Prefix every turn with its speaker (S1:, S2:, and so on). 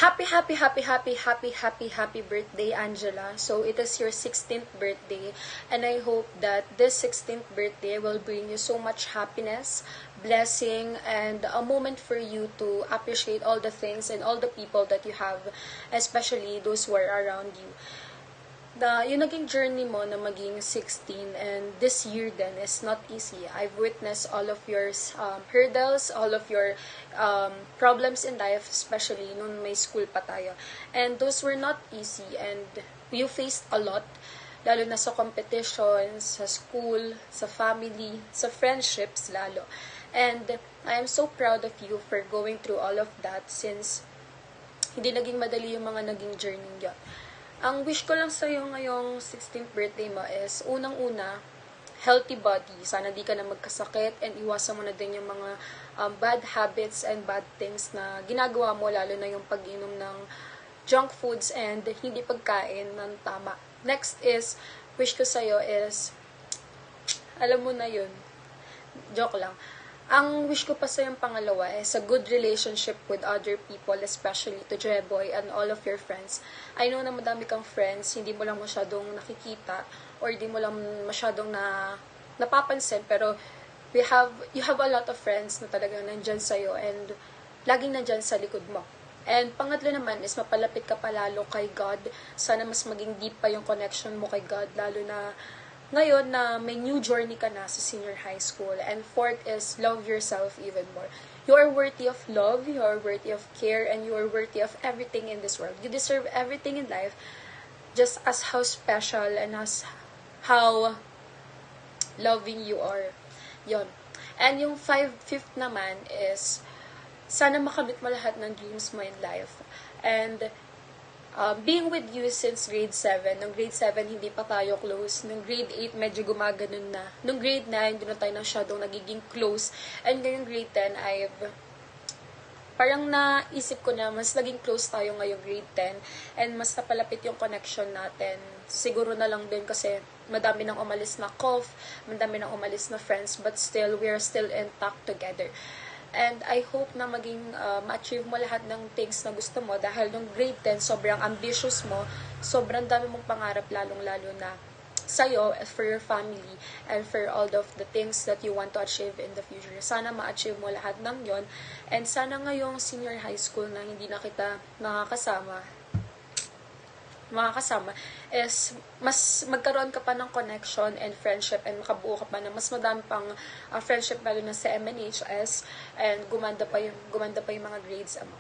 S1: Happy birthday, Angela. So, it is your 16th birthday, and I hope that this 16th birthday will bring you so much happiness, blessing, and a moment for you to appreciate all the things and all the people that you have, especially those who are around you. Yung naging journey mo na maging 16 and this year then is not easy. I've witnessed all of your hurdles, all of your problems in life, especially nung may school pa tayo. And those were not easy and you faced a lot, lalo na sa competitions, sa school, sa family, sa friendships lalo. And I am so proud of you for going through all of that since hindi naging madali yung mga naging journey yun. Ang wish ko lang sa'yo ngayong 16th birthday mo is, unang-una, healthy body. Sana di ka na magkasakit and iwasan mo na din yung mga bad habits and bad things na ginagawa mo, lalo na yung pag-inom ng junk foods and hindi pagkain ng tama. Next is, wish ko sa'yo is, alam mo na yun, joke lang. Ang wish ko pa sa yung pangalawa is a good relationship with other people, especially to Jeboy and all of your friends. I know na madami kang friends, hindi mo lang masyadong nakikita or hindi mo lang masyadong napapansin, pero you have a lot of friends na talagang nandyan sa'yo and laging nandyan sa likod mo. And pangatlo naman is mapalapit ka palalo kay God. Sana mas maging deep pa yung connection mo kay God, lalo na ngayon na may new journey ka na sa senior high school. And fourth is, love yourself even more. You are worthy of love, you are worthy of care, and you are worthy of everything in this world. You deserve everything in life, just as how special and as how loving you are. Yon. And yung fifth naman is, sana makamit mo lahat ng dreams mo in life. And being with you since grade 7. Nung grade 7, hindi pa tayo close. Nung grade 8, medyo gumaganon na. Nung grade 9, hindi na tayo masyadong nagiging close. And ngayong grade 10, parang naisip ko na mas naging close tayo ngayong grade 10. And mas napalapit yung connection natin. Siguro na lang din kasi madami nang umalis na cough, madami nang umalis na friends, but still, we are still intact together. And I hope na maging ma-achieve mo lahat ng things na gusto mo dahil nung grade 10, sobrang ambitious mo, sobrang dami mong pangarap lalong-lalo na sa'yo, for your family, and for all of the things that you want to achieve in the future. Sana ma-achieve mo lahat ng yon. And sana ngayong senior high school na hindi na kita makakasama is mas magkaroon ka pa ng connection and friendship and makabuo ka pa ng mas madami pang friendship lalo na sa MNHS and gumanda pa yung mga grades mo.